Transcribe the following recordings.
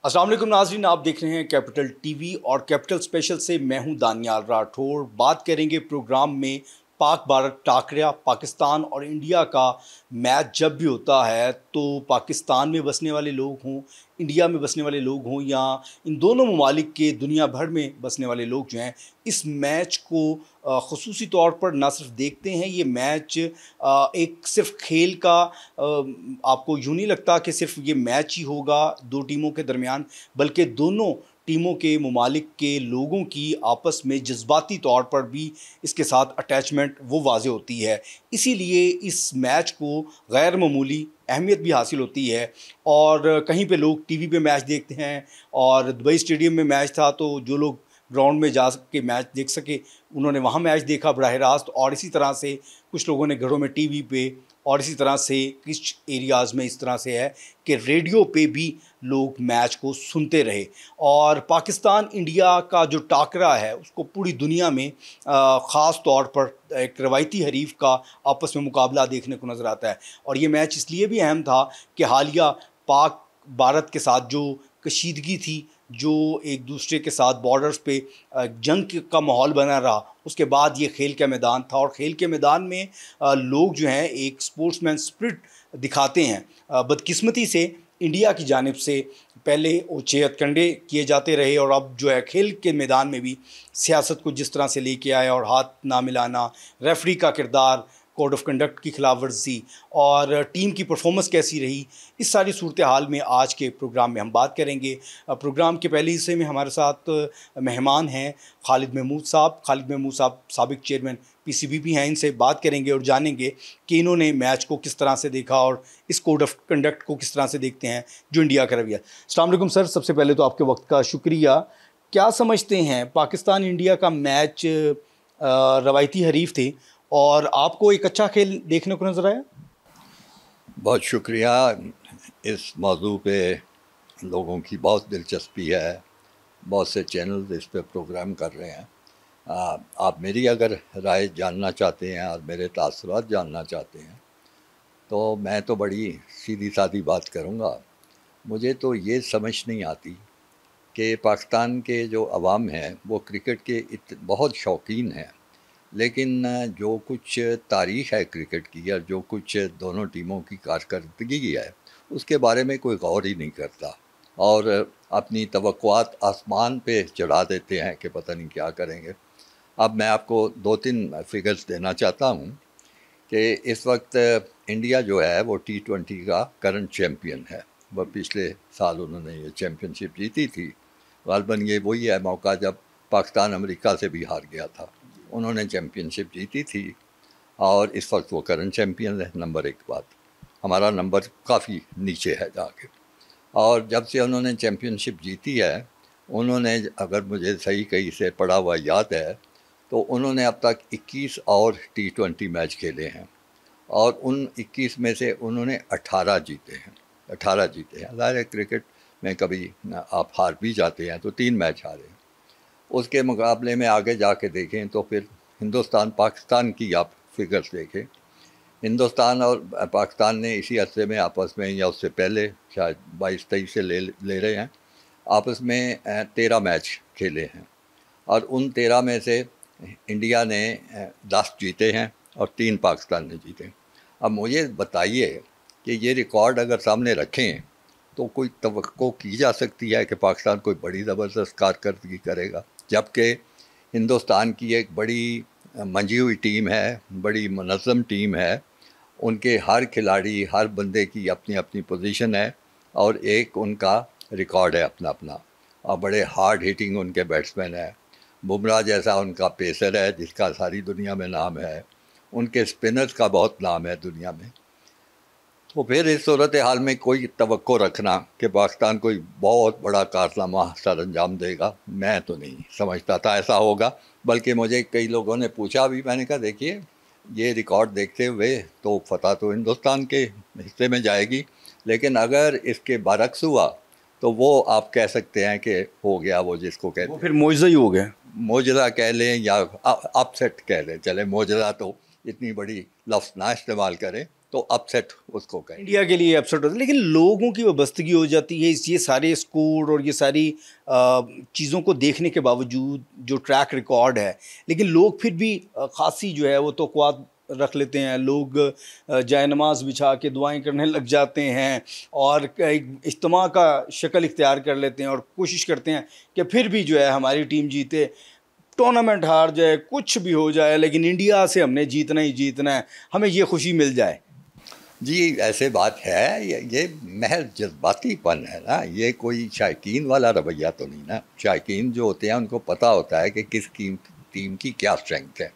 अस्सलाम वालेकुम नाज़रीन, आप देख रहे हैं कैपिटल टीवी और कैपिटल स्पेशल से मैं हूं दानियाल राठौर। बात करेंगे प्रोग्राम में पाक भारत टाकरा, पाकिस्तान और इंडिया का मैच जब भी होता है तो पाकिस्तान में बसने वाले लोग हों, इंडिया में बसने वाले लोग हों या इन दोनों ममालिक के दुनिया भर में बसने वाले लोग जो हैं इस मैच को ख़ुसूसी तौर पर ना सिर्फ देखते हैं। ये मैच एक सिर्फ खेल का आपको यूँ नहीं लगता कि सिर्फ ये मैच ही होगा दो टीमों के दरमियान, बल्कि दोनों टीमों के ममालिक के लोगों की आपस में जज्बाती तौर पर भी इसके साथ अटैचमेंट वो वाज़े होती है। इसीलिए इस मैच को गैर मामूली अहमियत भी हासिल होती है। और कहीं पे लोग टीवी पे मैच देखते हैं और दुबई स्टेडियम में मैच था तो जो लोग ग्राउंड में जा के मैच देख सके उन्होंने वहाँ मैच देखा बराह रास्त। और इसी तरह से कुछ लोगों ने घरों में टीवी पे, और इसी तरह से कुछ एरियाज़ में इस तरह से है कि रेडियो पे भी लोग मैच को सुनते रहे। और पाकिस्तान इंडिया का जो टाकरा है उसको पूरी दुनिया में ख़ास तौर पर एक रवायती हरीफ का आपस में मुकाबला देखने को नज़र आता है। और ये मैच इसलिए भी अहम था कि हालिया पाक भारत के साथ जो कशीदगी थी, जो एक दूसरे के साथ बॉर्डर्स पे जंग का माहौल बना रहा, उसके बाद ये खेल का मैदान था। और खेल के मैदान में लोग जो हैं एक स्पोर्ट्समैन स्पिरिट दिखाते हैं। बदकिस्मती से इंडिया की जानिब से पहले ओछे हथकंडे किए जाते रहे और अब जो है खेल के मैदान में भी सियासत को जिस तरह से लेके आया और हाथ ना मिलाना, रेफरी का किरदार, कोड ऑफ कंडक्ट की खिलाफ वर्जी और टीम की परफॉर्मेंस कैसी रही, इस सारी सूरत हाल में आज के प्रोग्राम में हम बात करेंगे। प्रोग्राम के पहले हिस्से में हमारे साथ मेहमान हैं खालिद महमूद साहब। खालिद महमूद साहब साबिक चेयरमैन पीसीबी भी हैं। इनसे बात करेंगे और जानेंगे कि इन्होंने मैच को किस तरह से देखा और इस कोड ऑफ कंडक्ट को किस तरह से देखते हैं जो इंडिया का रवैया। अस्सलाम वालेकुम सर, सबसे पहले तो आपके वक्त का शुक्रिया। क्या समझते हैं, पाकिस्तान इंडिया का मैच रवायती हरीफ थे और आपको एक अच्छा खेल देखने को नज़र आया? बहुत शुक्रिया। इस मौजू पे लोगों की बहुत दिलचस्पी है, बहुत से चैनल्स इस पे प्रोग्राम कर रहे हैं। आप मेरी अगर राय जानना चाहते हैं और मेरे तासुरात जानना चाहते हैं तो मैं तो बड़ी सीधी सादी बात करूँगा। मुझे तो ये समझ नहीं आती कि पाकिस्तान के जो अवाम हैं वो क्रिकेट के बहुत शौकीन हैं, लेकिन जो कुछ तारीख़ है क्रिकेट की या जो कुछ दोनों टीमों की कारकर्दगी है उसके बारे में कोई गौर ही नहीं करता और अपनी तवक्कुआत आसमान पे चढ़ा देते हैं कि पता नहीं क्या करेंगे। अब मैं आपको 2-3 फिगर्स देना चाहता हूँ कि इस वक्त इंडिया जो है वो T20 का करंट चैम्पियन है। वह पिछले साल उन्होंने ये चैम्पियनशिप जीती थी। गालबन ये वही है मौका जब पाकिस्तान अमेरिका से भी हार गया था, उन्होंने चैम्पियनशिप जीती थी और इस वक्त वो करंट चैम्पियन है। नंबर एक बात, हमारा नंबर काफ़ी नीचे है जाके। और जब से उन्होंने चैम्पियनशिप जीती है, उन्होंने, अगर मुझे सही कहीं से पढ़ा हुआ याद है, तो उन्होंने अब तक 21 और T20 मैच खेले हैं और उन 21 में से उन्होंने 18 जीते हैं। 18 जीते हैं। ज़ाहिर है क्रिकेट में कभी आप हार भी जाते हैं, तो 3 मैच हारे हैं। उसके मुकाबले में आगे जाके देखें तो फिर हिंदुस्तान पाकिस्तान की आप फिगर्स देखें। हिंदुस्तान और पाकिस्तान ने इसी अरसे में आपस में या उससे पहले शायद 22-23 से ले रहे हैं, आपस में 13 मैच खेले हैं और उन 13 में से इंडिया ने 10 जीते हैं और 3 पाकिस्तान ने जीते। अब मुझे बताइए कि ये रिकॉर्ड अगर सामने रखें तो कोई तवक्को की जा सकती है कि पाकिस्तान कोई बड़ी ज़बरदस्त कारकर्दगी करेगा, जबकि हिंदुस्तान की एक बड़ी मंजी हुई टीम है, बड़ी मुनज़्ज़म टीम है। उनके हर खिलाड़ी, हर बंदे की अपनी अपनी पोजीशन है और एक उनका रिकॉर्ड है अपना अपना, और बड़े हार्ड हिटिंग उनके बैट्समैन हैं। बुमराह जैसा उनका पेसर है जिसका सारी दुनिया में नाम है, उनके स्पिनर्स का बहुत नाम है दुनिया में। तो फिर इस सूरत हाल में कोई तवक्को रखना कि पाकिस्तान कोई बहुत बड़ा कारनामा सर अंजाम देगा, मैं तो नहीं समझता था ऐसा होगा। बल्कि मुझे कई लोगों ने पूछा भी, मैंने कहा देखिए ये रिकॉर्ड देखते हुए तो फतह तो हिंदुस्तान के हिस्से में जाएगी, लेकिन अगर इसके बरक्स हुआ तो वो आप कह सकते हैं कि हो गया वो जिसको कहते हैं, वो फिर मोइज़ा ही हो गया। मोजज़ा कह लें या अपसेट कह लें, चले मोजज़ा तो इतनी बड़ी लफ्ज़ ना इस्तेमाल करें, तो अपसेट उसको कहें। इंडिया के लिए अपसेट होता है, लेकिन लोगों की वाबस्तगी हो जाती है ये सारे स्कोर और ये सारी चीज़ों को देखने के बावजूद, जो ट्रैक रिकॉर्ड है, लेकिन लोग फिर भी खासी जो है वो तौक़ुआत रख लेते हैं। लोग जाए नमाज बिछा के दुआएं करने लग जाते हैं और एक इज्तिमा का शक्ल इख्तियार कर लेते हैं और कोशिश करते हैं कि फिर भी जो है हमारी टीम जीते, टूर्नामेंट हार जाए, कुछ भी हो जाए, लेकिन इंडिया से हमने जीतना ही जीतना है, हमें ये खुशी मिल जाए। जी, ऐसे बात है, ये महज जज्बातीपन है ना, ये कोई शायकीन वाला रवैया तो नहीं ना। शायकीन जो होते हैं उनको पता होता है कि किस टीम की क्या स्ट्रेंथ है।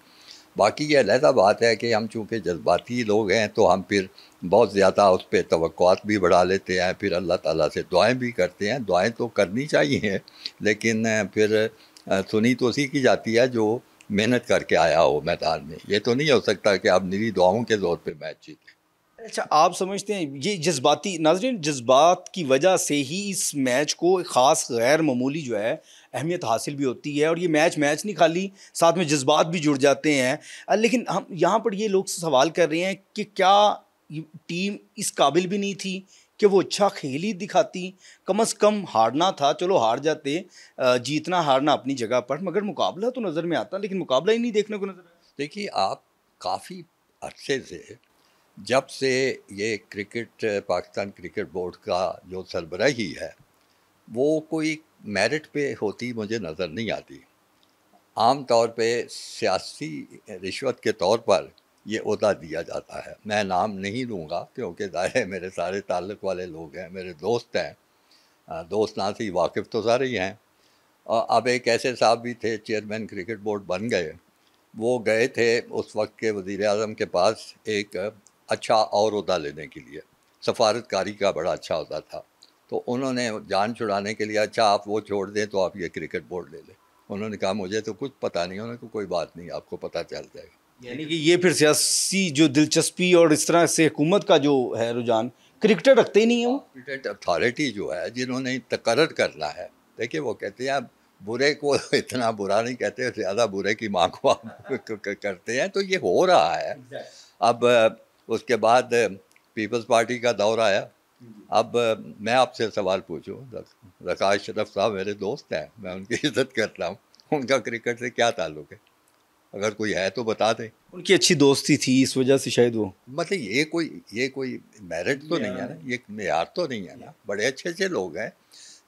बाकी ये अलहदा बात है कि हम चूँकि जज्बाती लोग हैं तो हम फिर बहुत ज़्यादा उस पर तवक्कुआत भी बढ़ा लेते हैं, फिर अल्लाह ताला से दुआएं भी करते हैं। दुआएं तो करनी चाहिए, लेकिन फिर सुनी तो उसी की जाती है जो मेहनत करके आया हो मैदान में। ये तो नहीं हो सकता कि आप निरी दुआओं के ज़ोर पे मैच जीतें। अच्छा, आप समझते हैं ये जज्बाती, नाज़रीन, जज्बात की वजह से ही इस मैच को एक ख़ास गैर मामूली जो है अहमियत हासिल भी होती है, और ये मैच नहीं खाली, साथ में जज्बात भी जुड़ जाते हैं। लेकिन हम यहाँ पर ये लोग सवाल कर रहे हैं कि क्या ये टीम इस काबिल भी नहीं थी कि वो अच्छा खेल ही दिखाती? कम से कम हारना था, चलो हार जाते, जीतना हारना अपनी जगह पर, मगर मुकाबला तो नज़र में आता, लेकिन मुकाबला ही नहीं देखने को नज़र आया। देखिए, आप काफ़ी अरसे से, जब से ये क्रिकेट पाकिस्तान क्रिकेट बोर्ड का जो सरबराही है वो कोई मेरिट पे होती मुझे नज़र नहीं आती। आम तौर पे सियासी रिश्वत के तौर पर ये ओहदा दिया जाता है। मैं नाम नहीं लूँगा क्योंकि ज़ाहिर है मेरे सारे ताल्लुक़ वाले लोग हैं, मेरे दोस्त हैं। दोस्त ना से वाकिफ़ तो सारे ही हैं। अब एक ऐसे साहब भी थे, चेयरमैन क्रिकेट बोर्ड बन गए। वो गए थे उस वक्त के वज़ीर-ए-आज़म के पास एक अच्छा और ओहदा लेने के लिए, सफारतकारी का बड़ा अच्छा ओहदा था। तो उन्होंने जान छुड़ाने के लिए, अच्छा आप वो छोड़ दें तो आप ये क्रिकेट बोर्ड ले लें। उन्होंने कहा मुझे तो कुछ पता नहीं। उन्होंने कहा कोई बात नहीं, आपको पता चल जाएगा। यानी कि ये फिर सियासी जो दिलचस्पी और इस तरह से हुकूमत का जो है रुझान, क्रिकेटर रखते ही नहीं है वो। क्रिकेट अथॉरिटी जो है, जिन्होंने तकर्रर करना है, देखिए वो कहते हैं बुरे को इतना बुरा नहीं कहते, ज़्यादा बुरे की माँ को आप करते हैं। तो ये हो रहा है। अब उसके बाद पीपल्स पार्टी का दौर आया। अब मैं आपसे सवाल पूछूं, रका अशरफ साहब मेरे दोस्त हैं, मैं उनकी इज्जत करता हूँ, उनका क्रिकेट से क्या ताल्लुक़ है? अगर कोई है तो बता दें। उनकी अच्छी दोस्ती थी, इस वजह से शायद वो, मतलब ये कोई मेरिट तो नहीं है ना, ये मेयार तो नहीं है ना। बड़े अच्छे लोग हैं,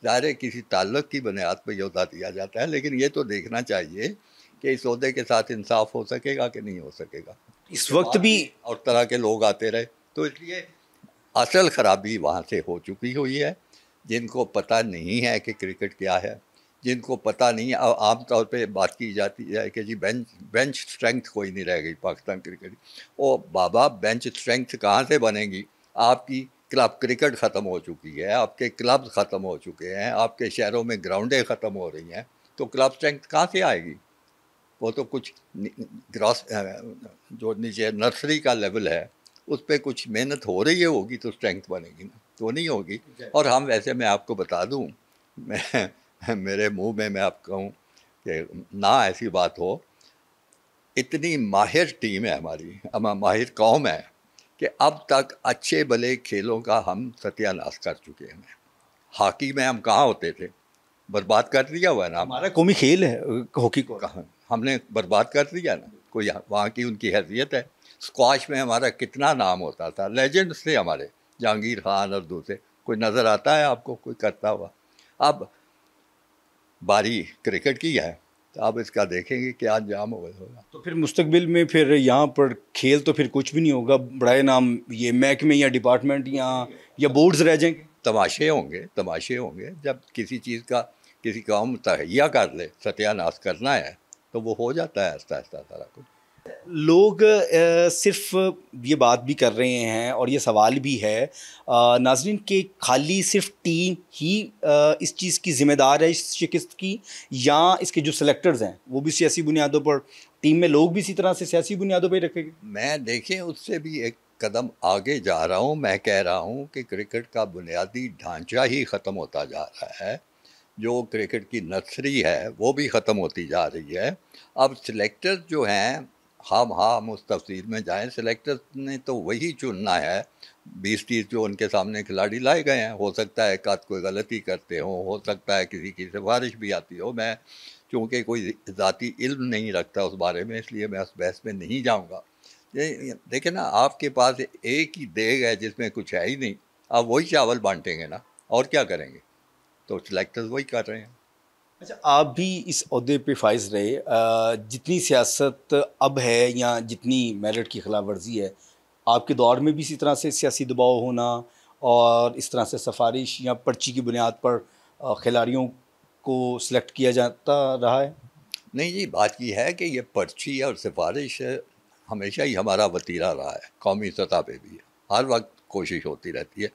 ज़ाहिर है किसी ताल्लुक़ की बुनियाद पर ये ओहदा दिया जाता है, लेकिन ये तो देखना चाहिए कि इस ओहदे के साथ इंसाफ हो सकेगा कि नहीं हो सकेगा। इस वक्त भी और तरह के लोग आते रहे, तो इसलिए असल ख़राबी वहाँ से हो चुकी हुई है। जिनको पता नहीं है कि क्रिकेट क्या है, जिनको पता नहीं है, आम तौर पे बात की जाती है कि जी बेंच स्ट्रेंथ कोई नहीं रह गई पाकिस्तान क्रिकेट। ओ बाबा, बेंच स्ट्रेंथ कहाँ से बनेगी? आपकी क्लब क्रिकेट ख़त्म हो चुकी है, आपके क्लब ख़त्म हो चुके हैं, आपके शहरों में ग्राउंडें ख़त्म हो रही हैं, तो क्लब स्ट्रेंथ कहाँ से आएगी? वो तो कुछ ग्रॉस जो नीचे नर्सरी का लेवल है उस पर कुछ मेहनत हो रही है, होगी तो स्ट्रेंथ बनेगी ना, तो नहीं होगी। और हम वैसे, मैं आपको बता दूं, मैं मेरे मुंह में मैं आपको कहूँ कि ना ऐसी बात हो, इतनी माहिर टीम है हमारी, माहिर कौम है कि अब तक अच्छे भले खेलों का हम सत्यानाश कर चुके हैं। हॉकी में हम कहाँ होते थे, बर्बाद कर दिया हुआ ना। हमारा कौमी खेल है हॉकी को, कहाँ हमने बर्बाद कर दिया ना। कोई वहाँ की उनकी हैसियत है। स्क्वाश में हमारा कितना नाम होता था, लेजेंड्स थे हमारे, जहांगीर खान और दूसरे। कोई नज़र आता है आपको कोई करता हुआ? अब बारी क्रिकेट की है, तो अब इसका देखेंगे क्या अंजाम होगा। तो फिर मुस्तकबिल में फिर यहाँ पर खेल तो फिर कुछ भी नहीं होगा, बड़े नाम ये महकमे या डिपार्टमेंट या बोर्ड्स रह जाएंगे। तमाशे होंगे। जब किसी चीज़ का किसी कौम तहैया कर ले, सत्यानाश करना है, तो वो हो जाता है आहिस्ता आहिस्ता सारा कुछ। लोग सिर्फ ये बात भी कर रहे हैं और ये सवाल भी है नाज़रीन कि खाली सिर्फ टीम ही इस चीज़ की ज़िम्मेदार है, इस शिकस्त की, या इसके जो सेलेक्टर्स हैं वो भी सियासी बुनियादों पर, टीम में लोग भी इसी तरह से सियासी बुनियादों पर रखेंगे? मैं देखिए उससे भी एक कदम आगे जा रहा हूँ। मैं कह रहा हूँ कि क्रिकेट का बुनियादी ढांचा ही ख़त्म होता जा रहा है। जो क्रिकेट की नर्सरी है वो भी ख़त्म होती जा रही है। अब सिलेक्टर जो हैं हम उस तफसील में जाएं। सेलेक्टर्स ने तो वही चुनना है, 20-30 जो उनके सामने खिलाड़ी लाए गए हैं। हो सकता है एकाध कोई गलती करते हो सकता है किसी की सिफारिश भी आती हो। मैं चूँकि कोई ज़ाती इल्म नहीं रखता उस बारे में, इसलिए मैं उस बहस में नहीं जाऊँगा। ये देखिए ना, आपके पास एक ही देग है जिसमें कुछ है ही नहीं, आप वही चावल बांटेंगे ना, और क्या करेंगे? तो सिलेक्टर्स वही कर रहे हैं। अच्छा, आप भी इस ओहदे पे फाइज रहे, जितनी सियासत अब है या जितनी मेरिट की खिलाफ वर्जी है, आपके दौर में भी इसी तरह से सियासी दबाव होना और इस तरह से सिफारिश या पर्ची की बुनियाद पर खिलाड़ियों को सिलेक्ट किया जाता रहा है? नहीं जी, बात ये है कि ये पर्ची और सिफारिश हमेशा ही हमारा वतीरा रहा है, कौमी सतह पे भी हर वक्त कोशिश होती रहती है।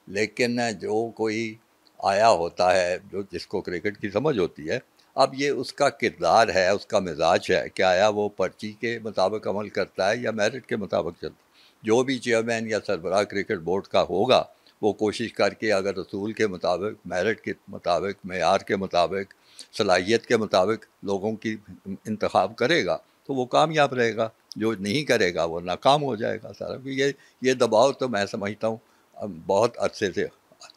लेकिन जो कोई आया होता है, जो जिसको क्रिकेट की समझ होती है, अब ये उसका किरदार है, उसका मिजाज है कि आया वो पर्ची के मुताबिक अमल करता है या मेरिट के मुताबिक चलता है। जो भी चेयरमैन या सरबराह क्रिकेट बोर्ड का होगा, वो कोशिश करके अगर रसूल के मुताबिक, मेरिट के मुताबिक, मेयार के मुताबिक, सलाहियत के मुताबिक लोगों की इंतखाब करेगा तो वो कामयाब रहेगा। जो नहीं करेगा वो नाकाम हो जाएगा सारा। ये दबाव तो मैं समझता हूँ बहुत अरसे से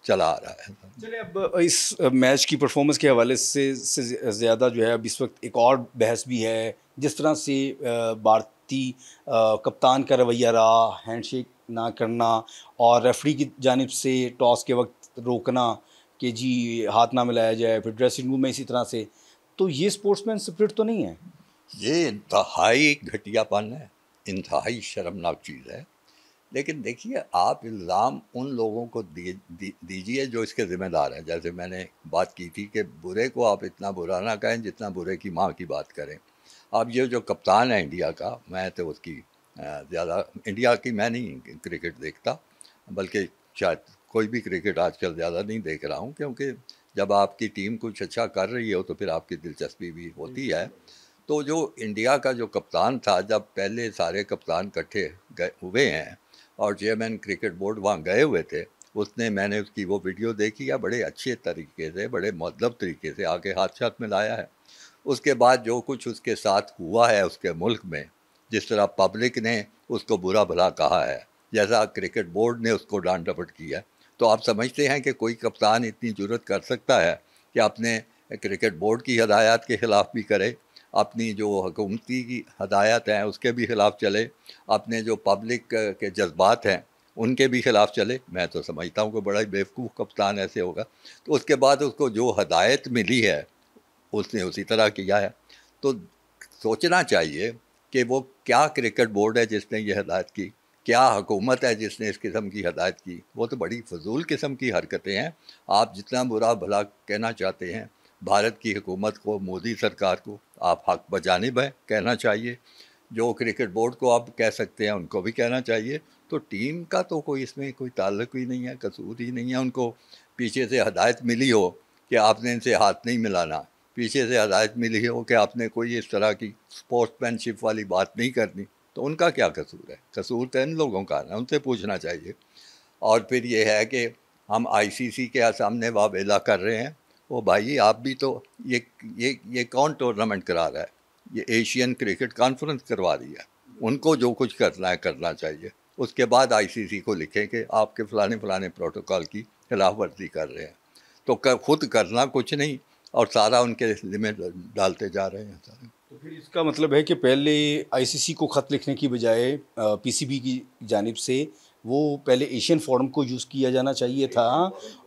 चला आ रहा है। चलिए, अब इस मैच की परफॉर्मेंस के हवाले से ज़्यादा जो है अब इस वक्त एक और बहस भी है, जिस तरह से भारतीय कप्तान का रवैया रहा, हैंडशेक ना करना और रेफरी की जानिब से टॉस के वक्त रोकना कि जी हाथ ना मिलाया जाए, फिर ड्रेसिंग रूम में इसी तरह से, तो ये स्पोर्ट्समैन स्पिरिट तो नहीं है? ये इंतहाई घटियापन है, इंतहाई शर्मनाक चीज़ है। लेकिन देखिए, आप इल्ज़ाम उन लोगों को दीजिए जो इसके ज़िम्मेदार हैं। जैसे मैंने बात की थी कि बुरे को आप इतना बुरा ना कहें जितना बुरे की माँ की बात करें। अब ये जो कप्तान है इंडिया का, मैं तो उसकी ज़्यादा इंडिया की मैं नहीं क्रिकेट देखता, बल्कि शायद कोई भी क्रिकेट आजकल ज़्यादा नहीं देख रहा हूँ, क्योंकि जब आपकी टीम कुछ अच्छा कर रही हो तो फिर आपकी दिलचस्पी भी होती है। तो जो इंडिया का जो कप्तान था, जब पहले सारे कप्तान इकट्ठे गए हुए हैं और चेयरमैन क्रिकेट बोर्ड वहाँ गए हुए थे, मैंने उसकी वो वीडियो देखी है, बड़े अच्छे तरीके से, बड़े मुअद्दब तरीके से आके हाथ साथ मिलाया है। उसके बाद जो कुछ उसके साथ हुआ है उसके मुल्क में, जिस तरह पब्लिक ने उसको बुरा भला कहा है, जैसा क्रिकेट बोर्ड ने उसको डांट डपट की है, तो आप समझते हैं कि कोई कप्तान इतनी जुर्रत कर सकता है कि अपने क्रिकेट बोर्ड की हदायत के ख़िलाफ़ भी करे, अपनी जो हुकूमती की हदायत हैं उसके भी ख़िलाफ़ चले, अपने जो पब्लिक के जज्बात हैं उनके भी ख़िलाफ़ चले? मैं तो समझता हूँ कि बड़ा ही बेवकूफ़ कप्तान ऐसे होगा। तो उसके बाद उसको जो हदायत मिली है उसने उसी तरह किया है। तो सोचना चाहिए कि वो क्या क्रिकेट बोर्ड है जिसने ये हदायत की, क्या हुकूमत है जिसने इस किस्म की हदायत की। वो तो बड़ी फजूल किस्म की हरकतें हैं। आप जितना बुरा भला कहना चाहते हैं भारत की हुकूमत को, मोदी सरकार को, आप हक बजानिब है, कहना चाहिए। जो क्रिकेट बोर्ड को आप कह सकते हैं उनको भी कहना चाहिए। तो टीम का तो कोई इसमें कोई ताल्लुक ही नहीं है, कसूर ही नहीं है। उनको पीछे से हदायत मिली हो कि आपने इनसे हाथ नहीं मिलाना, पीछे से हदायत मिली हो कि आपने कोई इस तरह की स्पोर्ट्समैनशिप वाली बात नहीं करनी, तो उनका क्या कसूर है? कसूर तो इन लोगों का है, उनसे पूछना चाहिए। और फिर ये है कि हम आईसीसी के सामने वावेला कर रहे हैं। ओ भाई, आप भी तो ये कौन टूर्नामेंट करा रहा है? ये एशियन क्रिकेट कॉन्फ्रेंस करवा रही है। उनको जो कुछ करना है करना चाहिए। उसके बाद आईसीसी को लिखें कि आपके फ़लाने फ़लाने प्रोटोकॉल की खिलाफ वर्जी कर रहे हैं। तो खुद करना कुछ नहीं और सारा उनके ज़िम्मे डालते जा रहे हैं सारे। तो फिर इसका मतलब है कि पहले आईसीसी को ख़त लिखने की बजाय पीसीबी की जानिब से वो पहले एशियन फोरम को यूज़ किया जाना चाहिए था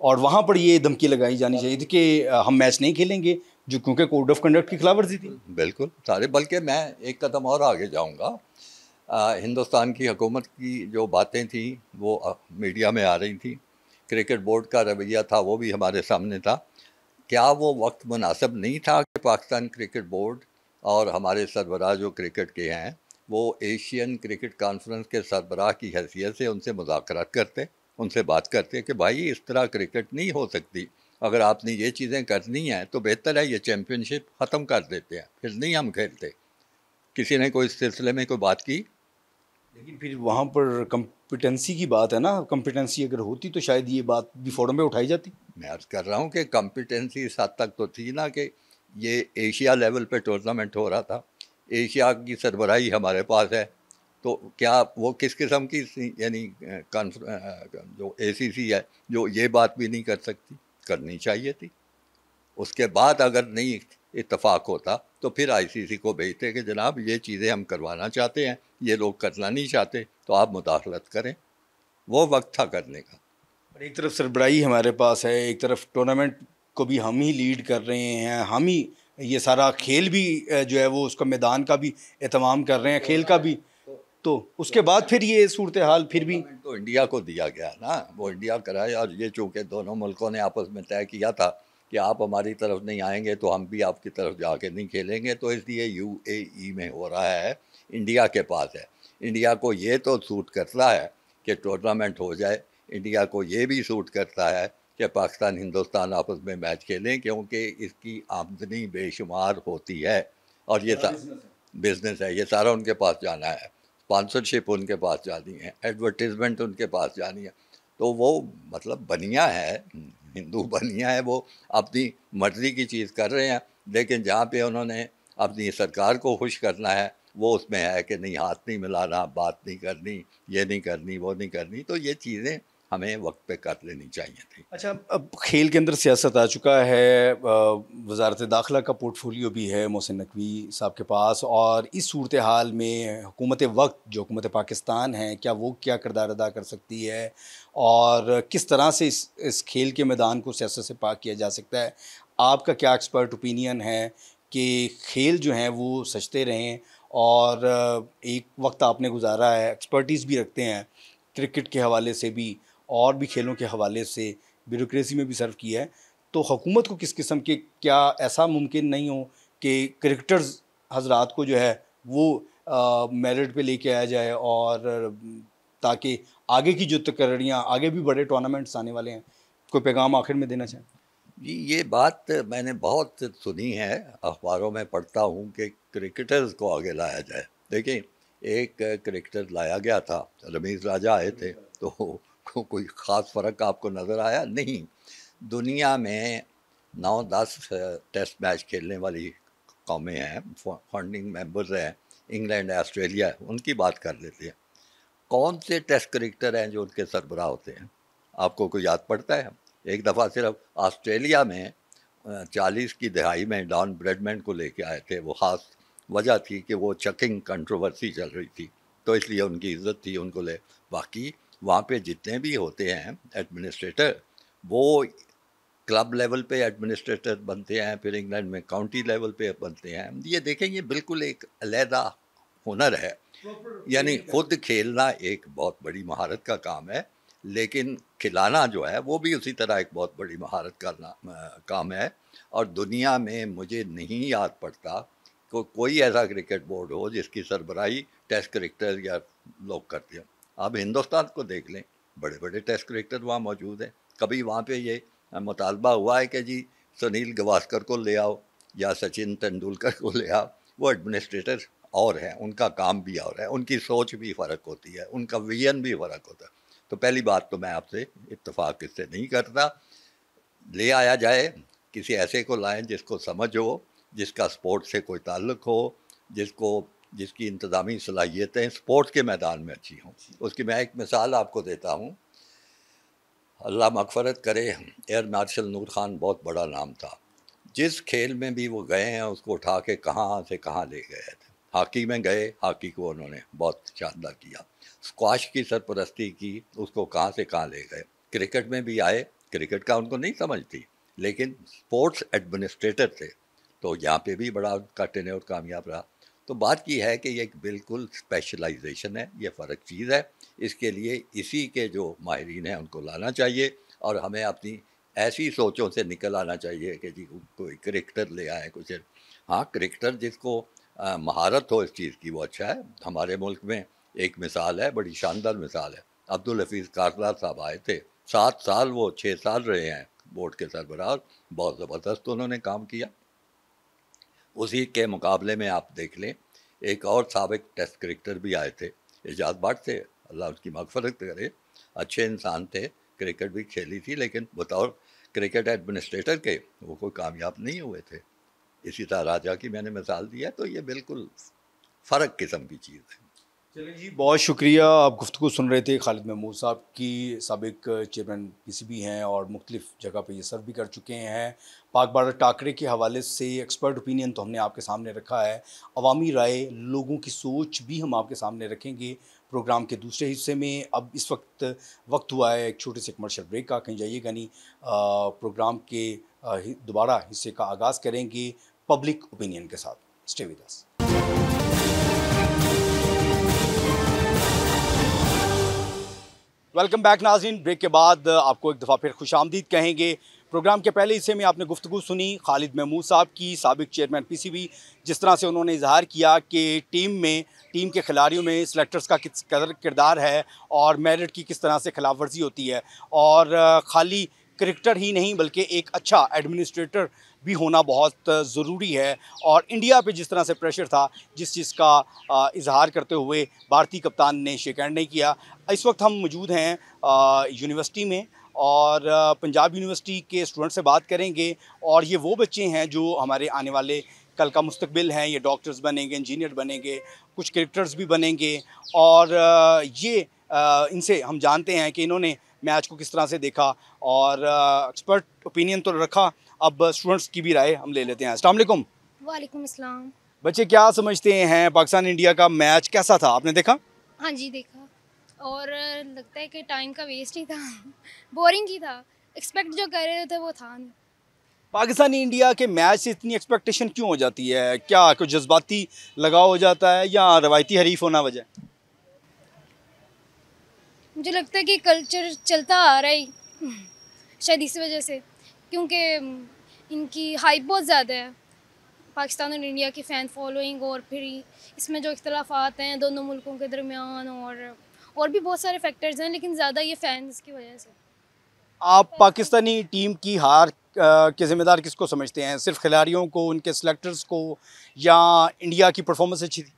और वहाँ पर ये धमकी लगाई जानी चाहिए थी कि हम मैच नहीं खेलेंगे, जो क्योंकि कोड ऑफ कंडक्ट की खिलाफ वर्जी थी। बिल्कुल सारे, बल्कि मैं एक कदम और आगे जाऊंगा। हिंदुस्तान की हुकूमत की जो बातें थी वो मीडिया में आ रही थी, क्रिकेट बोर्ड का रवैया था वो भी हमारे सामने था। क्या वो वक्त मुनासिब नहीं था कि पाकिस्तान क्रिकेट बोर्ड और हमारे सरबराह जो क्रिकेट के हैं वो एशियन क्रिकेट कॉन्फ्रेंस के सरबराह की हैसियत से उनसे मुज़ाकरात करते, उनसे बात करते कि भाई इस तरह क्रिकेट नहीं हो सकती, अगर आपने ये चीज़ें करनी हैं तो बेहतर है ये चैम्पियनशिप ख़त्म कर देते हैं, फिर नहीं हम खेलते। किसी ने कोई इस सिलसिले में कोई बात की? लेकिन फिर वहाँ पर कॉम्पिटेंसी की बात है ना, कॉम्पिटेंसी अगर होती तो शायद ये बात भी फोरम में उठाई जाती। मैं अर्ज़ कर रहा हूँ कि कॉम्पिटेंसी इस हद तक तो थी ना कि ये एशिया लेवल पे टूर्नामेंट हो रहा था, एशिया की सरबराही हमारे पास है, तो क्या वो किस किस्म की यानी जो एसीसी है जो ये बात भी नहीं कर सकती? करनी चाहिए थी। उसके बाद अगर नहीं इत्तेफाक होता तो फिर आईसीसी को भेजते कि जनाब ये चीज़ें हम करवाना चाहते हैं, ये लोग करना नहीं चाहते, तो आप मुदाखलत करें। वो वक्त था करने का। और एक तरफ सरबराही हमारे पास है, एक तरफ टूर्नामेंट को भी हम ही लीड कर रहे हैं, हम ही ये सारा खेल भी जो है वो उसका मैदान का भी एहतमाम कर रहे हैं, खेल का भी। तो उसके बाद फिर ये सूरत हाल फिर भी तो इंडिया को दिया गया ना, वो इंडिया कराए। और ये चूँकि दोनों मुल्कों ने आपस में तय किया था कि आप हमारी तरफ नहीं आएंगे तो हम भी आपकी तरफ जाके नहीं खेलेंगे, तो इसलिए यूएई में हो रहा है, इंडिया के पास है। इंडिया को ये तो सूट करता है कि टूर्नामेंट हो जाए, इंडिया को ये भी सूट करता है कि पाकिस्तान हिंदुस्तान आपस में मैच खेलें, क्योंकि इसकी आमदनी बेशुमार होती है और ये बिजनेस है, ये सारा उनके पास जाना है, स्पॉन्सरशिप उनके पास जानी है, एडवर्टीजमेंट उनके पास जानी है। तो वो मतलब बनिया है, हिंदू बनिया है, वो अपनी मर्ज़ी की चीज़ कर रहे हैं। लेकिन जहाँ पे उन्होंने अपनी सरकार को खुश करना है, वो उसमें है कि नहीं हाथ नहीं मिलाना, बात नहीं करनी, ये नहीं करनी, वो नहीं करनी। तो ये चीज़ें हमें वक्त पे कर लेनी चाहिए थी। अच्छा, अब खेल के अंदर सियासत आ चुका है, वजारत दाखिला का पोर्टफोलियो भी है मोहसिन नकवी साहब के पास, और इस सूरत हाल में हुकूमत वक्त जो हुकूमत पाकिस्तान है, क्या वो क्या किरदार अदा कर सकती है और किस तरह से इस खेल के मैदान को सियासत से पाक किया जा सकता है? आपका क्या एक्सपर्ट ओपिनियन है कि खेल जो हैं वो सजते रहें? और एक वक्त आपने गुजारा है, एक्सपर्टीज़ भी रखते हैं क्रिकेट के हवाले से भी और भी खेलों के हवाले से, ब्यूरोक्रेसी में भी सर्व किया है, तो हुकूमत को किस किस्म के, क्या ऐसा मुमकिन नहीं हो कि क्रिकेटर्स हजरात को जो है वो मेरिट पे लेके आया जाए, और ताकि आगे की जो तकर्रियाँ, आगे भी बड़े टूर्नामेंट्स आने वाले हैं, कोई पैगाम आखिर में देना चाहें? जी, ये बात मैंने बहुत सुनी है, अखबारों में पढ़ता हूँ कि क्रिकेटर्स को आगे लाया जाए। देखिए, एक क्रिकेटर लाया गया था, रमीज़ राजा आए थे, तो कोई ख़ास फ़र्क आपको नज़र आया? नहीं। दुनिया में 9-10 टेस्ट मैच खेलने वाली कौमें हैं, फाउंडिंग मेंबर्स हैं, इंग्लैंड, ऑस्ट्रेलिया, उनकी बात कर लेते हैं। कौन से टेस्ट क्रिकेटर हैं जो उनके सरबराह होते हैं? आपको कोई याद पड़ता है? एक दफ़ा सिर्फ ऑस्ट्रेलिया में 40 की दहाई में डॉन ब्रेडमैन को लेके आए थे। वो ख़ास वजह थी कि वो चकिंग कंट्रोवर्सी चल रही थी, तो इसलिए उनकी इज़्ज़त थी, उनको ले। बाकी वहाँ पे जितने भी होते हैं एडमिनिस्ट्रेटर, वो क्लब लेवल पे एडमिनिस्ट्रेटर बनते हैं, फिर इंग्लैंड में काउंटी लेवल पे बनते हैं। ये देखें, ये बिल्कुल एक अलहदा हुनर है। यानी खुद खेलना एक बहुत बड़ी महारत का काम है, लेकिन खिलाना जो है वो भी उसी तरह एक बहुत बड़ी महारत का काम है। और दुनिया में मुझे नहीं याद पड़ता कोई ऐसा क्रिकेट बोर्ड हो जिसकी सरबराही टेस्ट क्रिकेटर या लोग करते हो। आप हिंदुस्तान को देख लें, बड़े बड़े टेस्ट क्रिकेटर वहाँ मौजूद हैं। कभी वहाँ पे ये मुतालबा हुआ है कि जी सुनील गावस्कर को ले आओ या सचिन तेंदुलकर को ले आओ? वो एडमिनिस्ट्रेटर और हैं, उनका काम भी और है, उनकी सोच भी फ़र्क होती है, उनका विजन भी फ़र्क होता है। तो पहली बात तो मैं आपसे इत्तेफाक इससे नहीं करता। ले आया जाए, किसी ऐसे को लाएं जिसको समझ हो, जिसका स्पोर्ट से कोई ताल्लुक़ हो, जिसकी इंतज़ामी सलाहियतें स्पोर्ट्स के मैदान में अच्छी हों। उसकी मैं एक मिसाल आपको देता हूँ। अल्लाह मग़फ़रत करे, एयर मार्शल नूर ख़ान बहुत बड़ा नाम था। जिस खेल में भी वो गए हैं, उसको उठा के कहाँ से कहाँ ले गए थे। हॉकी में गए, हॉकी को उन्होंने बहुत शानदार किया। स्क्वाश की सरपरस्ती की, उसको कहाँ से कहाँ ले गए। क्रिकेट में भी आए, क्रिकेट का उनको नहीं समझ थी, लेकिन स्पोर्ट्स एडमिनिस्ट्रेटर थे, तो यहाँ पे भी बड़ा उनका टेन्योर कामयाब रहा। तो बात की है कि ये एक बिल्कुल स्पेशलाइजेशन है, ये फ़र्क चीज़ है। इसके लिए इसी के जो माहिरीन हैं उनको लाना चाहिए, और हमें अपनी ऐसी सोचों से निकल आना चाहिए कि जी कोई क्रिकेटर ले आए कुछ। हाँ, क्रिकेटर जिसको महारत हो इस चीज़ की, वो अच्छा है। हमारे मुल्क में एक मिसाल है, बड़ी शानदार मिसाल है। अब्दुल हफीज़ कारज़ाई साहब आए थे, 7 साल, वो 6 साल रहे हैं बोर्ड के सरबराह, बहुत ज़बरदस्त उन्होंने काम किया। उसी के मुकाबले में आप देख लें, एक और साबिक टेस्ट क्रिकेटर भी आए थे, एजाज भट्ट थे, अल्लाह उसकी मग़फ़रत करे, अच्छे इंसान थे, क्रिकेट भी खेली थी, लेकिन बतौर क्रिकेट एडमिनिस्ट्रेटर के वो कोई कामयाब नहीं हुए थे। इसी तरह राजा की मैंने मिसाल दी है। तो ये बिल्कुल फ़र्क किस्म की चीज़ है। चलिए जी, बहुत शुक्रिया। आप गुफ्तगू सुन रहे थे खालिद महमूद साहब की, साबिक चेयरमैन पीसीबी हैं और मुख्तलिफ जगह पे ये सर्व भी कर चुके हैं। पाक बॉर्डर टाकरे के हवाले से एक्सपर्ट ओपिनियन तो हमने आपके सामने रखा है, अवामी राय, लोगों की सोच भी हम आपके सामने रखेंगे प्रोग्राम के दूसरे हिस्से में। अब इस वक्त हुआ है एक छोटे से कमर्शियल ब्रेक का, कहीं जाइएगा नहीं। प्रोग्राम के दोबारा हिस्से का आगाज़ करेंगे पब्लिक ओपिनियन के साथ। Stay with us. Welcome back नाज़रीन। ब्रेक के बाद आपको एक दफ़ा फिर खुशामदीद कहेंगे। प्रोग्राम के पहले हिस्से में आपने गुफ्तगू सुनी खालिद महमूद साहब की, साबिक चेयरमैन पीसीबी, जिस तरह से उन्होंने इजहार किया कि टीम के खिलाड़ियों में सेलेक्टर्स का किस कदर किरदार है और मेरिट की किस तरह से खिलाफ वर्जी होती है, और खाली क्रिकेटर ही नहीं बल्कि एक अच्छा एडमिनिस्ट्रेटर भी होना बहुत ज़रूरी है। और इंडिया पे जिस तरह से प्रेशर था, जिस चीज़ का इजहार करते हुए भारतीय कप्तान ने शेक हैंड नहीं किया। इस वक्त हम मौजूद हैं यूनिवर्सिटी में और पंजाब यूनिवर्सिटी के स्टूडेंट से बात करेंगे। और ये वो बच्चे हैं जो हमारे आने वाले कल का मुस्तकबिल हैं। ये डॉक्टर्स बनेंगे, इंजीनियर बनेंगे, कुछ क्रिकेटर्स भी बनेंगे। और इनसे हम जानते हैं कि इन्होंने मैच को किस तरह से देखा और एक्सपर्ट ओपिनियन तो रखा। अब स्टूडेंट्स की भी राय हम ले लेते हैं। अस्सलाम वालेकुम। वालेकुम अस्सलाम। बच्चे, क्या समझते हैं पाकिस्तान इंडिया का मैच कैसा था, आपने देखा? हाँ जी, देखा। और लगता है कि टाइम का वेस्ट ही था बोरिंग ही था। एक्सपेक्ट जो कर रहे थे वो था नहीं। पाकिस्तानी इंडिया के मैच से इतनी एक्सपेक्टेशन क्यों हो जाती है? क्या कुछ जज्बाती लगाव हो जाता है या रवायती हरीफ होना वजह? मुझे लगता है कि कल्चर चलता आ रहा है शायद इस वजह से, क्योंकि इनकी हाइप बहुत ज़्यादा है, पाकिस्तान और इंडिया की फ़ैन फॉलोइंग। और फिर इसमें जो इख्तलाफात हैं दोनों मुल्कों के दरमियान और भी बहुत सारे फैक्टर्स हैं, लेकिन ज़्यादा ये फैंस की वजह से। आप पाकिस्तानी टीम की हार के ज़िम्मेदार किसको समझते हैं? सिर्फ खिलाड़ियों को, उनके सेलेक्टर्स को, या इंडिया की परफॉर्मेंस अच्छी थी?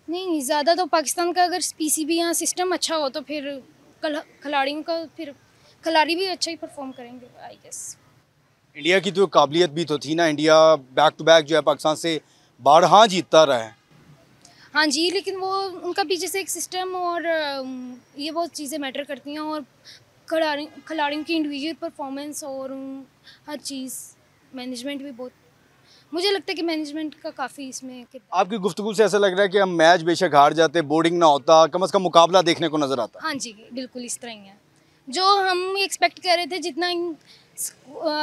नहीं, ज़्यादा तो पाकिस्तान का अगर पीसीबी यहाँ सिस्टम अच्छा हो तो फिर खिलाड़ियों का फिर खिलाड़ी भी अच्छा ही परफॉर्म करेंगे आई गेस। इंडिया की तो काबिलियत भी तो थी ना। इंडिया बैक टू बैक जो है पाकिस्तान से बारहा जीतता रहा है। हाँ जी, लेकिन वो उनका पीछे से एक सिस्टम और ये बहुत चीज़ें मैटर करती हैं। और खिलाड़ियों की इंडिविजुअल परफॉर्मेंस और हर चीज़, मैनेजमेंट भी बहुत, मुझे लगता है कि मैनेजमेंट का काफ़ी इसमें। आपकी गुफ्तगू से ऐसा लग रहा है कि हम मैच बेशक हार जाते, बोर्डिंग ना होता, कम से कम मुकाबला देखने को नजर आता। हाँ जी, बिल्कुल इस तरह ही है। जो हम एक्सपेक्ट कर रहे थे, जितना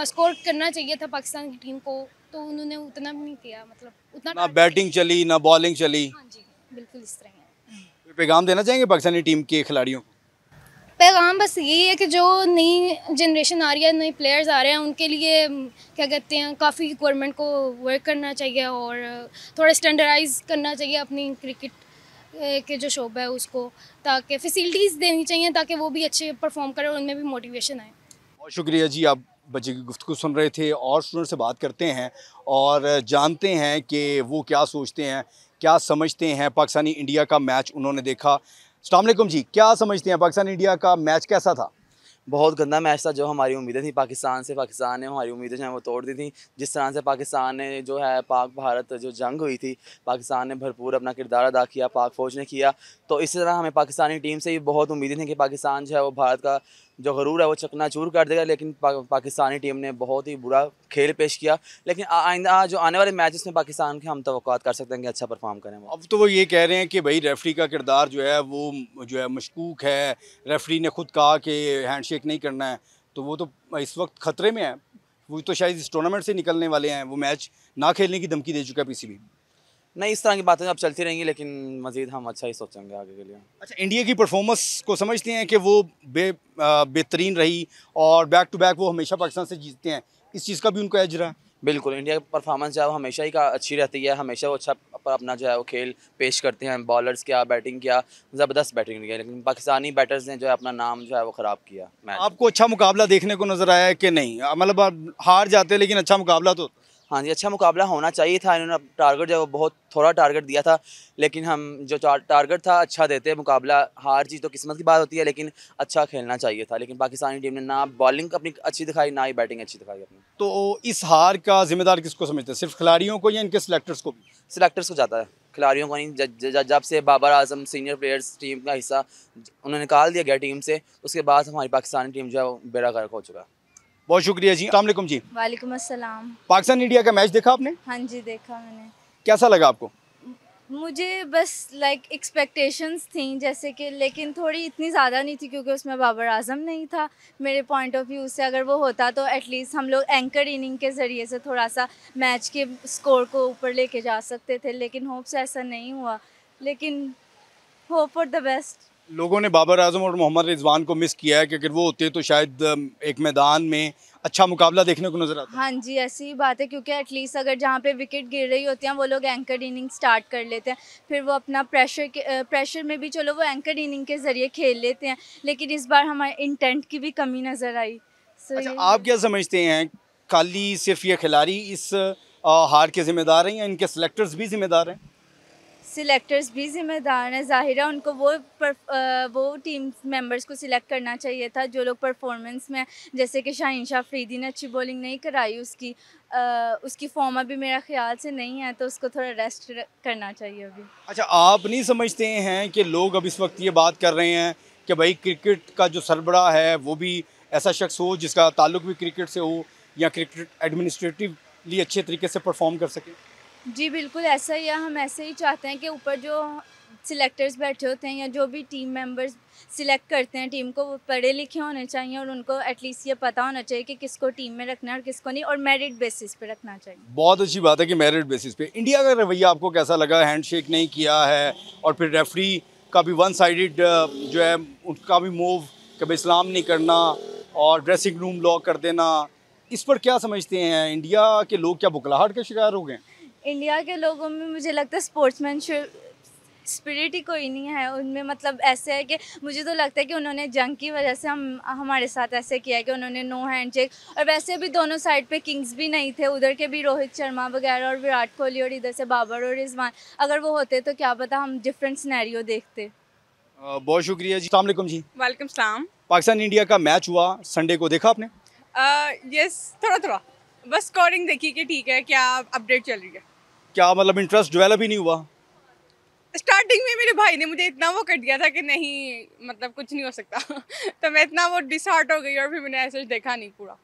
स्कोर करना चाहिए था पाकिस्तान की टीम को, तो उन्होंने उतना भी नहीं किया। मतलब उतना ना बैटिंग चली ना बॉलिंग चली। हाँ जी, बिल्कुल इस तरह ही है। कोई पैगाम देना चाहेंगे पाकिस्तानी टीम के खिलाड़ियों को? पैगाम बस यही है कि जो नई जनरेशन आ रही है, नए प्लेयर्स आ रहे हैं, उनके लिए क्या कहते हैं, काफ़ी गवर्नमेंट को वर्क करना चाहिए और थोड़ा स्टैंडर्डाइज करना चाहिए अपनी क्रिकेट के जो शोबा है उसको, ताकि फैसिलिटीज़ देनी चाहिए ताकि वो भी अच्छे परफॉर्म करें और उनमें भी मोटिवेशन आए। बहुत शुक्रिया जी। आप बच्चे की गुफ्तगू सुन रहे थे और स्टूडेंट से बात करते हैं और जानते हैं कि वो क्या सोचते हैं, क्या समझते हैं। पाकिस्तानी इंडिया का मैच उन्होंने देखा। अस्सलाम वालेकुम जी, क्या समझते हैं पाकिस्तान इंडिया का मैच कैसा था? बहुत गंदा मैच था। जो हमारी उम्मीदें थी पाकिस्तान से, पाकिस्तान ने हमारी उम्मीदें जो हैं वो तोड़ दी थी। जिस तरह से पाकिस्तान ने जो है पाक भारत जो जंग हुई थी, पाकिस्तान ने भरपूर अपना किरदार अदा किया, पाक फ़ौज ने किया। तो इसी तरह हमें पाकिस्तानी टीम से भी बहुत उम्मीदें थी कि पाकिस्तान जो है वो भारत का जो गरूर है वो चकनाचूर कर देगा। लेकिन पाकिस्तानी टीम ने बहुत ही बुरा खेल पेश किया। लेकिन आइंदा जो आने वाले मैचेस में पाकिस्तान के हम तवक्कुआत कर सकते हैं कि अच्छा परफॉर्म करें वो। अब तो वो ये कह रहे हैं कि भाई रेफरी का किरदार जो है वो जो है मशकूक है। रेफरी ने खुद कहा कि हैंडशेक नहीं करना है, तो वो तो इस वक्त ख़तरे में है। वो तो शायद इस टूर्नामेंट से निकलने वाले हैं। वो मैच ना खेलने की धमकी दे चुका है पीसीबी। नहीं, इस तरह की बातें अब चलती रहेंगी, लेकिन मज़ीद हम अच्छा ही सोचेंगे आगे के लिए। अच्छा, इंडिया की परफॉर्मेंस को समझते हैं कि वो बेहतरीन रही और बैक टू बैक वो हमेशा पाकिस्तान से जीतते हैं, इस चीज़ का भी उनको एज रहा? बिल्कुल, इंडिया की परफॉर्मेंस जो है वो हमेशा ही का अच्छी रहती है। हमेशा वो अच्छा अपना जो है वो खेल पेश करते हैं। बॉलर्स क्या, बैटिंग क्या, ज़बरदस्त बैटिंग रही है। लेकिन पाकिस्तानी बैटर्स ने जो है अपना नाम जो है वो ख़राब किया मैच। आपको अच्छा मुकाबला देखने को नज़र आया है कि नहीं? मतलब आप हार जाते लेकिन अच्छा मुकाबला तो? हाँ जी, अच्छा मुकाबला होना चाहिए था। इन्होंने टारगेट जो है वो बहुत थोड़ा टारगेट दिया था, लेकिन हम जो टारगेट था अच्छा देते। मुकाबला हार जीत तो किस्मत की बात होती है, लेकिन अच्छा खेलना चाहिए था। लेकिन पाकिस्तानी टीम ने ना बॉलिंग अपनी अच्छी दिखाई, ना ही बैटिंग अच्छी दिखाई अपनी। तो इस हार का जिम्मेदार किसको समझते हैं? सिर्फ खिलाड़ियों को या इनके सिलेक्टर्स को भी? सिलेक्टर्स को जाता है। खिलाड़ियों को नहीं। जब से Babar Azam senior players team का हिस्सा उन्होंने निकाल दिया गया टीम से, उसके बाद हमारी पाकिस्तानी टीम जो है वो बेड़ा गर्क हो चुका है। बहुत शुक्रिया जी। अस्सलाम वालेकुम जी। वालेकुम अस्सलाम। पाकिस्तान इंडिया का मैच देखा आपने? हाँ जी, देखा मैंने। कैसा लगा आपको? मुझे बस एक्सपेक्टेशंस थी जैसे कि, लेकिन थोड़ी इतनी ज़्यादा नहीं थी क्योंकि उसमें बाबर आजम नहीं था। मेरे पॉइंट ऑफ व्यू से अगर वो होता तो एटलीस्ट हम लोग एंकर इनिंग के ज़रिए से थोड़ा सा मैच के स्कोर को ऊपर लेके जा सकते थे, लेकिन होप से ऐसा नहीं हुआ। लेकिन होप फॉर द बेस्ट। लोगों ने बाबर आजम और मोहम्मद रिजवान को मिस किया है कि अगर वो होते तो शायद एक मैदान में अच्छा मुकाबला देखने को नजर आता। हाँ जी, ऐसी ही बात है क्योंकि एटलीस्ट अगर जहाँ पे विकेट गिर रही होती हैं वो लोग एंकर इनिंग स्टार्ट कर लेते हैं, फिर वो अपना प्रेशर में भी चलो वो एंकर इनिंग के ज़रिए खेल लेते हैं, लेकिन इस बार हमारे इंटेंट की भी कमी नज़र आई। अच्छा, आप क्या समझते हैं, खाली सिर्फ ये खिलाड़ी इस हार के जिम्मेदार हैं या इनके सेलेक्टर्स भी जिम्मेदार हैं? सिलेक्टर्स भी ज़िम्मेदार हैं, ज़ाहिर है उनको वो टीम मेंबर्स को सिलेक्ट करना चाहिए था जो लोग परफॉर्मेंस में, जैसे कि शाहीन शाह अफरीदी ने अच्छी बॉलिंग नहीं कराई, उसकी फॉर्म अभी मेरा ख्याल से नहीं है, तो उसको थोड़ा रेस्ट करना चाहिए अभी। अच्छा, आप नहीं समझते हैं कि लोग अब इस वक्त ये बात कर रहे हैं कि भाई क्रिकेट का जो सरबराह है वो भी ऐसा शख्स हो जिसका ताल्लुक भी क्रिकेट से हो या क्रिकेट एडमिनिस्ट्रेटिवली अच्छे तरीके से परफॉर्म कर सके? जी बिल्कुल ऐसा ही है, हम ऐसे ही चाहते हैं कि ऊपर जो सिलेक्टर्स बैठे होते हैं या जो भी टीम मेंबर्स सिलेक्ट करते हैं टीम को, वो पढ़े लिखे होने चाहिए और उनको एटलीस्ट ये पता होना चाहिए कि किसको टीम में रखना है और किसको नहीं, और मेरिट बेसिस पे रखना चाहिए। बहुत अच्छी बात है कि मेरिट बेसिस पे। इंडिया का रवैया आपको कैसा लगा? हैंडशेक नहीं किया है और फिर रेफरी का भी वन साइडेड जो है उनका भी मूव कभी इस्लाम नहीं करना और ड्रेसिंग रूम लॉक कर देना, इस पर क्या समझते हैं? इंडिया के लोग क्या बुखलाहट के शिकार हो गए? इंडिया के लोगों में मुझे लगता है स्पोर्ट्समैनशिप स्पिरिट ही कोई नहीं है उनमें। मतलब ऐसे है कि मुझे तो लगता है कि उन्होंने जंग की वजह से हमारे साथ ऐसे किया है कि उन्होंने नो हैंडशेक, और वैसे भी दोनों साइड पे किंग्स भी नहीं थे, उधर के भी रोहित शर्मा वगैरह और विराट कोहली और इधर से बाबर और रिजवान, अगर वो होते तो क्या पता हम डिफरेंट सिनेरियो देखते। बहुत शुक्रिया जी। अस्सलाम वालेकुम जी। वालेकुम सलाम। पाकिस्तान इंडिया का मैच हुआ संडे को, देखा आपने? यस, थोड़ा थोड़ा बस स्कोरिंग देखी कि ठीक है, क्या अपडेट चल रही है। क्या मतलब इंटरेस्ट डेवलप ही नहीं हुआ? स्टार्टिंग में मेरे भाई ने मुझे इतना वो कर दिया था कि नहीं मतलब कुछ नहीं हो सकता तो मैं इतना वो डिसहार्ट हो गई और फिर मैंने ऐसे देखा नहीं पूरा।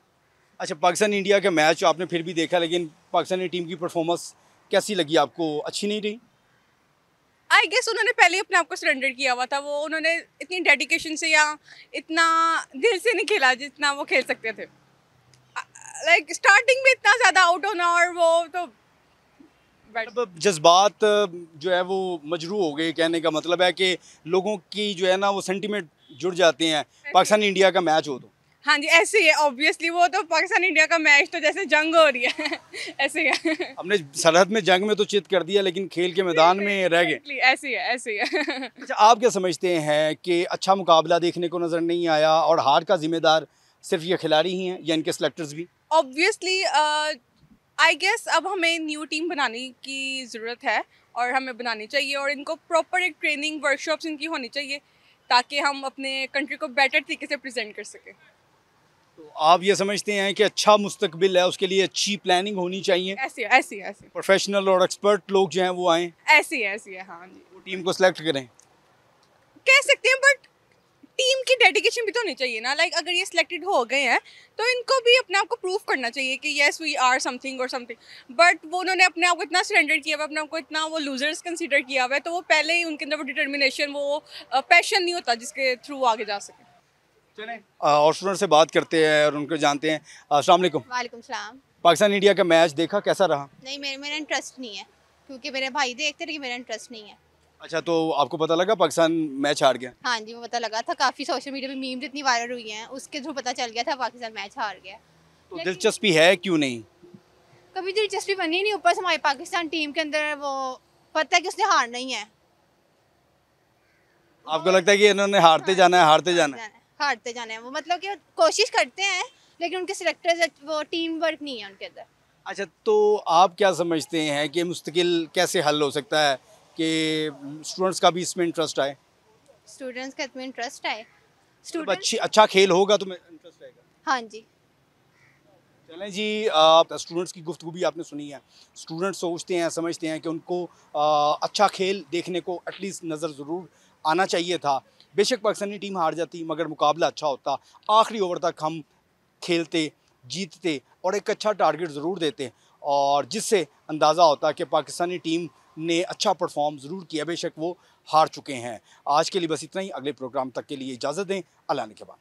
अच्छा, पाकिस्तान इंडिया का मैच आपने फिर भी देखा, लेकिन पाकिस्तानी टीम की परफॉर्मेंस कैसी लगी आपको? अच्छी नहीं रही? आई गेस उन्होंने पहले ही अपने आप को सरेंडर किया हुआ था, वो उन्होंने इतनी डेडिकेशन से या इतना दिल से नहीं खेला जितना वो खेल सकते थे। लाइक स्टार्टिंग में इतना ज़्यादा आउट होना और वो तो मतलब जज्बात जो है वो मजरू हो गए, कहने का मतलब है कि लोगों की जो है ना वो सेंटीमेंट जुड़ जाते हैं पाकिस्तान इंडिया का मैच हो तो। हाँ जी, ऐसे ही है ऑब्वियसली, वो तो पाकिस्तान इंडिया का मैच तो जैसे जंग हो रही है ऐसे ही है। हमने सरहद में जंग में तो चित कर दिया लेकिन खेल के मैदान में रह गए। ऐसे ही है, ऐसे ही है। अच्छा, आप क्या समझते हैं कि अच्छा मुकाबला देखने को नज़र नहीं आया और हार का जिम्मेदार सिर्फ ये खिलाड़ी ही हैं या इनके सेलेक्टर्स भी? ऑब्वियसली आई गेस अब हमें न्यू टीम बनाने की ज़रूरत है और हमें बनानी चाहिए और इनको प्रॉपर एक ट्रेनिंग वर्कशॉप्स इनकी होनी चाहिए ताकि हम अपने कंट्री को बेटर तरीके से प्रेजेंट कर सकें। तो आप ये समझते हैं कि अच्छा मुस्तकबिल है उसके लिए अच्छी प्लानिंग होनी चाहिए, ऐसी है प्रोफेशनल और एक्सपर्ट लोग जो हैं वो आएँ, ऐसी है हाँ जी, वो टीम को सिलेक्ट करें? कह सकते हैं, बट टीम की डेडिकेशन भी तो होनी चाहिए ना। लाइक अगर ये सिलेक्टेड हो गए हैं तो इनको भी अपने आप को प्रूव करना चाहिए कि येस वी आर समथिंग और समथिंग, बट वो उन्होंने अपने आप को इतना सरेंडर किया हुआ, अपने आप को इतना वो लूजर्स कंसीडर किया हुआ है, तो वो पहले ही उनके अंदर वो डिटर्मिनेशन, वो पैशन नहीं होता जिसके थ्रू आगे जा सके। चलें और स्टूडेंट से बात करते हैं और उनको जानते हैं। अस्सलाम वालेकुम। वालेकुम सलाम। पाकिस्तान इंडिया का मैच देखा, कैसा रहा? नहीं, मेरा इंटरेस्ट नहीं है क्योंकि मेरे भाई देखते रहे, मेरा इंटरेस्ट नहीं है। अच्छा, तो आपको पता लगा पाकिस्तान मैच हार गया? हाँ जी, वो पता लगा था, काफ़ी सोशल मीडिया पे मीम्स इतनी वायरल हुई हैं, उसके थ्रू पता चल गया था पाकिस्तान मैच हार गया। तो दिलचस्पी है क्यों नहीं? कभी दिलचस्पी बनी नहीं, ऊपर से हमारी पाकिस्तान टीम के अंदर वो पता है कि उसने हारना ही है। आपको लगता है कि इन्होंने हारते जाना है? हारते जाना है, वो मतलब कि कोशिश करते हैं लेकिन उनके सिलेक्टर्स वो टीम वर्क नहीं है उनके अंदर। अच्छा, तो आप क्या समझते हैं कि मुस्तकिल कैसे हल हो सकता है कि स्टूडेंट्स का भी इसमें इंटरेस्ट आए? स्टूडेंट्स का इसमें इंटरेस्ट आए, मतलब अच्छा खेल होगा तो इंटरेस्ट आएगा। हाँ जी। चलें जी, स्टूडेंट्स की गुफ्तगू भी आपने सुनी है। स्टूडेंट्स सोचते हैं, समझते हैं कि उनको अच्छा खेल देखने को एटलीस्ट नज़र ज़रूर आना चाहिए था। बेशक पाकिस्तानी टीम हार जाती मगर मुकाबला अच्छा होता, आखिरी ओवर तक हम खेलते, जीतते और एक अच्छा टारगेट ज़रूर देते, और जिससे अंदाज़ा होता कि पाकिस्तानी टीम ने अच्छा परफॉर्म ज़रूर किया, बेशक वो हार चुके हैं। आज के लिए बस इतना ही। अगले प्रोग्राम तक के लिए इजाज़त दें। अल्लाह ने के बाद।